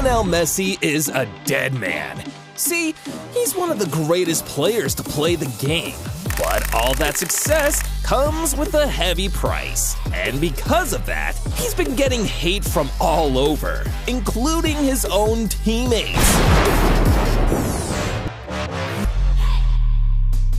Lionel Messi is a dead man. See, he's one of the greatest players to play the game. But all that success comes with a heavy price. And because of that, he's been getting hate from all over, including his own teammates.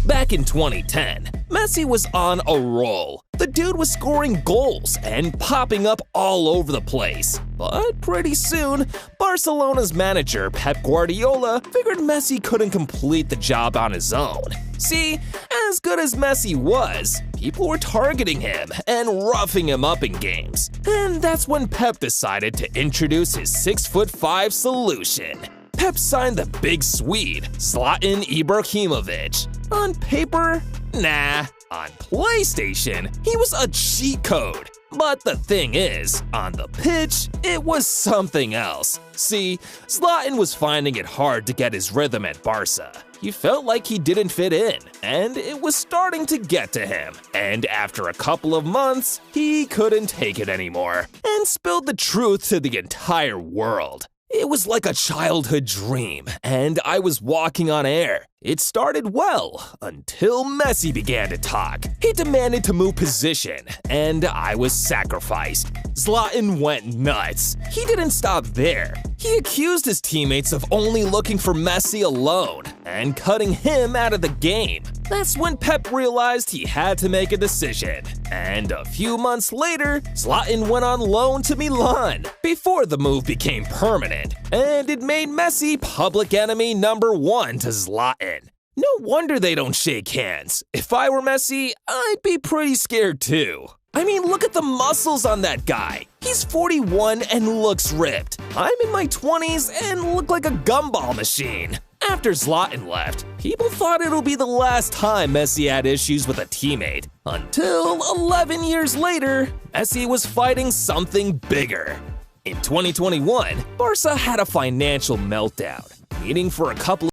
Back in 2010, Messi was on a roll. The dude was scoring goals and popping up all over the place. But pretty soon, Barcelona's manager Pep Guardiola figured Messi couldn't complete the job on his own. See, as good as Messi was, people were targeting him and roughing him up in games. And that's when Pep decided to introduce his 6'5" solution. Pep signed the big Swede, Zlatan Ibrahimovic. On paper, nah. On PlayStation, he was a cheat code. But the thing is, on the pitch, it was something else. See, Zlatan was finding it hard to get his rhythm at Barca. He felt like he didn't fit in, and it was starting to get to him. And after a couple of months, he couldn't take it anymore, and spilled the truth to the entire world. It was like a childhood dream, and I was walking on air. It started well, until Messi began to talk. He demanded to move position, and I was sacrificed. Zlatan went nuts. He didn't stop there. He accused his teammates of only looking for Messi alone, and cutting him out of the game. That's when Pep realized he had to make a decision. And a few months later, Zlatan went on loan to Milan, before the move became permanent, and it made Messi public enemy number 1 to Zlatan. No wonder they don't shake hands. If I were Messi, I'd be pretty scared too. I mean, look at the muscles on that guy. He's 41 and looks ripped. I'm in my 20s and look like a gumball machine. After Zlatan left, people thought it'll be the last time Messi had issues with a teammate. Until 11 years later, Messi was fighting something bigger. In 2021, Barca had a financial meltdown, meaning for a couple of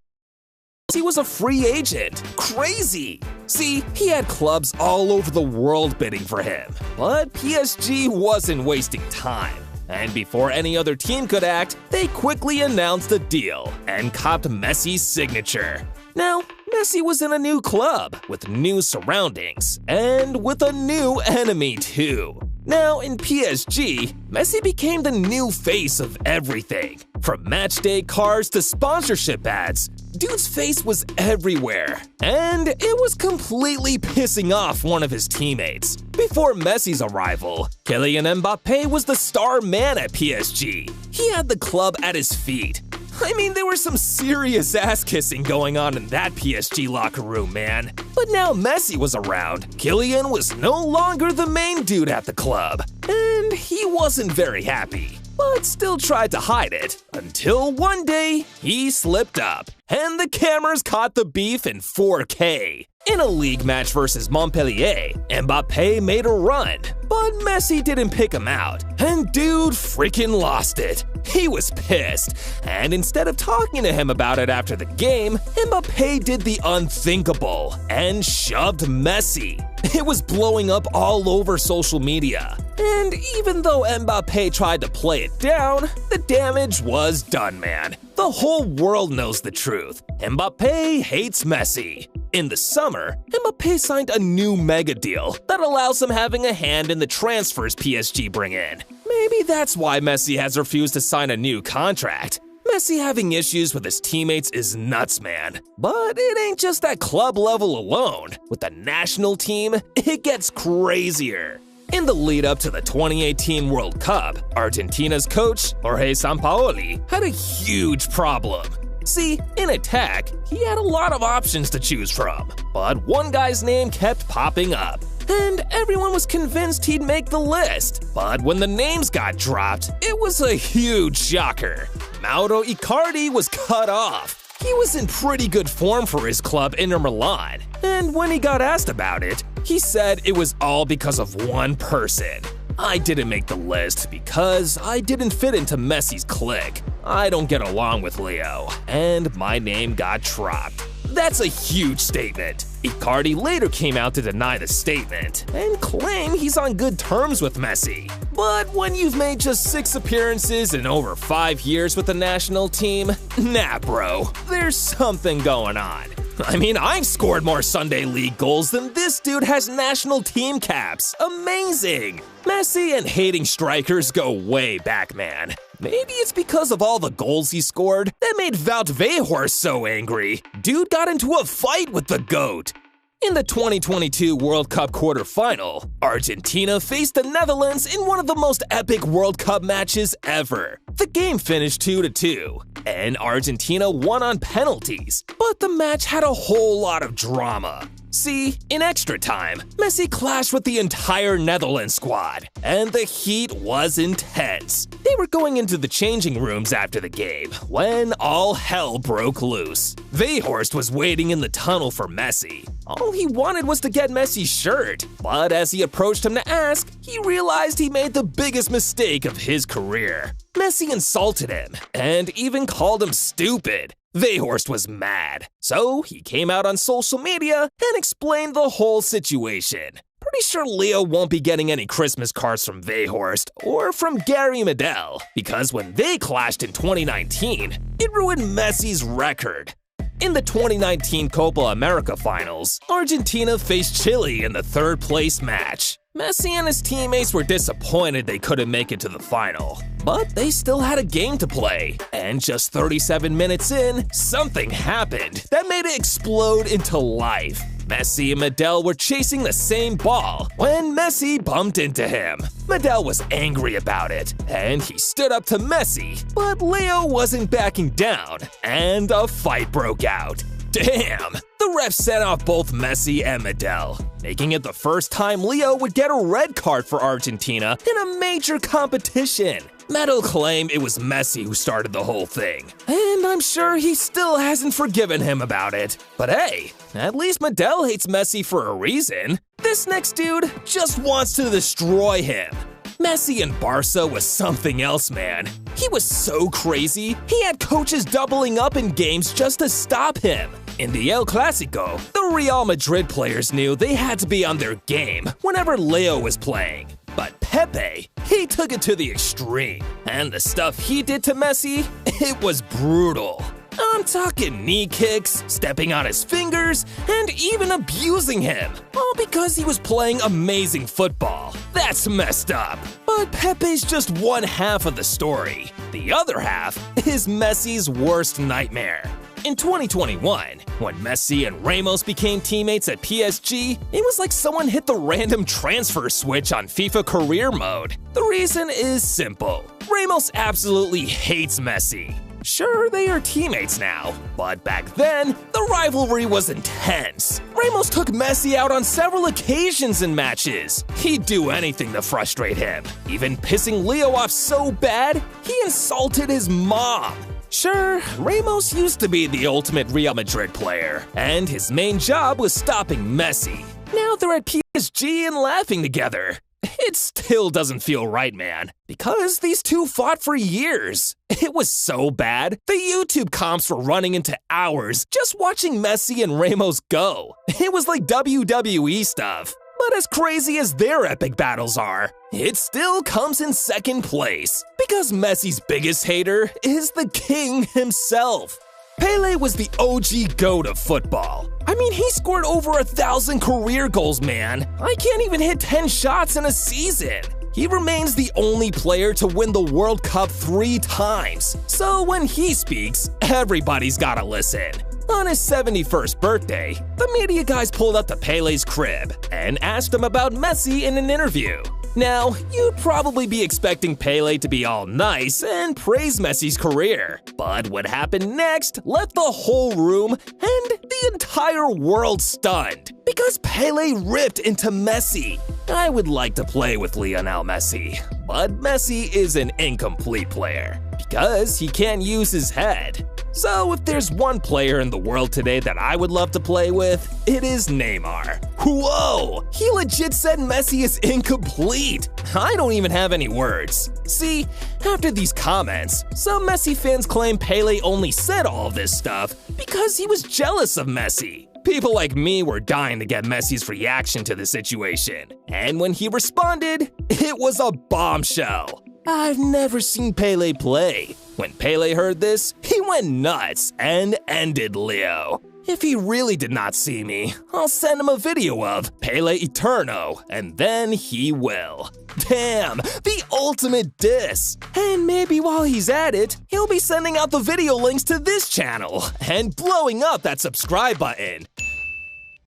he was a free agent. Crazy! See, he had clubs all over the world bidding for him. But PSG wasn't wasting time. And before any other team could act, they quickly announced a deal and copped Messi's signature. Now, Messi was in a new club, with new surroundings, and with a new enemy too. Now, in PSG, Messi became the new face of everything. From matchday cars to sponsorship ads, dude's face was everywhere. And it was completely pissing off one of his teammates. Before Messi's arrival, Kylian Mbappé was the star man at PSG. He had the club at his feet. I mean, there was some serious ass-kissing going on in that PSG locker room, man. But now Messi was around, Kylian was no longer the main dude at the club. And he wasn't very happy, but still tried to hide it. Until one day, he slipped up, and the cameras caught the beef in 4K. In a league match versus Montpellier, Mbappé made a run, but Messi didn't pick him out, and dude freaking lost it. He was pissed, and instead of talking to him about it after the game, Mbappé did the unthinkable and shoved Messi. It was blowing up all over social media. And even though Mbappé tried to play it down, the damage was done, man. The whole world knows the truth. Mbappé hates Messi. In the summer, Mbappé signed a new mega deal that allows him having a hand in the transfers PSG bring in. Maybe that's why Messi has refused to sign a new contract. Messi having issues with his teammates is nuts, man. But it ain't just at club level alone. With the national team, it gets crazier. In the lead up to the 2018 World Cup, Argentina's coach, Jorge Sampaoli, had a huge problem. See, in attack, he had a lot of options to choose from, but one guy's name kept popping up, and everyone was convinced he'd make the list. But when the names got dropped, it was a huge shocker. Mauro Icardi was cut off. He was in pretty good form for his club Inter Milan, and when he got asked about it, he said it was all because of one person. I didn't make the list because I didn't fit into Messi's clique. I don't get along with Leo, and my name got dropped. That's a huge statement. Icardi later came out to deny the statement and claim he's on good terms with Messi. But when you've made just 6 appearances in over 5 years with the national team, nah bro, there's something going on. I mean, I've scored more Sunday League goals than this dude has national team caps. Amazing! Messi and hating strikers go way back, man. Maybe it's because of all the goals he scored that made Wout Weghorst so angry. Dude got into a fight with the GOAT. In the 2022 World Cup quarterfinal, Argentina faced the Netherlands in one of the most epic World Cup matches ever. The game finished 2-2, and Argentina won on penalties, but the match had a whole lot of drama. See, in extra time, Messi clashed with the entire Netherlands squad, and the heat was intense. They were going into the changing rooms after the game when all hell broke loose. Weghorst was waiting in the tunnel for Messi. All he wanted was to get Messi's shirt, but as he approached him to ask, he realized he made the biggest mistake of his career. Messi insulted him and even called him stupid. Weghorst was mad, so he came out on social media and explained the whole situation. Pretty sure Leo won't be getting any Christmas cards from Weghorst or from Gary Medel, because when they clashed in 2019, it ruined Messi's record. In the 2019 Copa America finals, Argentina faced Chile in the 3rd place match. Messi and his teammates were disappointed they couldn't make it to the final, but they still had a game to play. And just 37 minutes in, something happened that made it explode into life. Messi and Medel were chasing the same ball when Messi bumped into him. Medel was angry about it, and he stood up to Messi, but Leo wasn't backing down, and a fight broke out. Damn! The ref sent off both Messi and Medel, making it the first time Leo would get a red card for Argentina in a major competition. Medel claimed it was Messi who started the whole thing, and I'm sure he still hasn't forgiven him about it. But hey, at least Medel hates Messi for a reason. This next dude just wants to destroy him. Messi in Barca was something else, man. He was so crazy, he had coaches doubling up in games just to stop him. In the El Clasico, the Real Madrid players knew they had to be on their game whenever Leo was playing. But Pepe, he took it to the extreme. And the stuff he did to Messi, it was brutal. I'm talking knee kicks, stepping on his fingers, and even abusing him. All because he was playing amazing football. That's messed up. But Pepe's just one half of the story. The other half is Messi's worst nightmare. In 2021, when Messi and Ramos became teammates at PSG, it was like someone hit the random transfer switch on FIFA career mode. The reason is simple. Ramos absolutely hates Messi. Sure, they are teammates now, but back then, the rivalry was intense. Ramos took Messi out on several occasions in matches. He'd do anything to frustrate him, even pissing Leo off so bad, he insulted his mom. Sure, Ramos used to be the ultimate Real Madrid player, and his main job was stopping Messi. Now they're at PSG and laughing together. It still doesn't feel right, man, because these two fought for years. It was so bad, the YouTube comps were running into hours just watching Messi and Ramos go. It was like WWE stuff. But as crazy as their epic battles are, it still comes in second place, because Messi's biggest hater is the king himself. Pele was the OG GOAT of football. I mean, he scored over 1,000 career goals, man. I can't even hit 10 shots in a season. He remains the only player to win the World Cup 3 times. So when he speaks, everybody's gotta listen. On his 71st birthday, the media guys pulled up to Pele's crib and asked him about Messi in an interview. Now, you'd probably be expecting Pele to be all nice and praise Messi's career, but what happened next left the whole room and the entire world stunned, because Pele ripped into Messi. I would like to play with Lionel Messi, but Messi is an incomplete player, because he can't use his head. So if there's one player in the world today that I would love to play with, it is Neymar. Whoa! He legit said Messi is incomplete! I don't even have any words. See, after these comments, some Messi fans claim Pele only said all of this stuff because he was jealous of Messi. People like me were dying to get Messi's reaction to the situation. And when he responded, it was a bombshell. I've never seen Pele play. When Pele heard this, he went nuts and ended Leo. If he really did not see me, I'll send him a video of Pele Eterno, and then he will. Damn, the ultimate diss! And maybe while he's at it, he'll be sending out the video links to this channel and blowing up that subscribe button.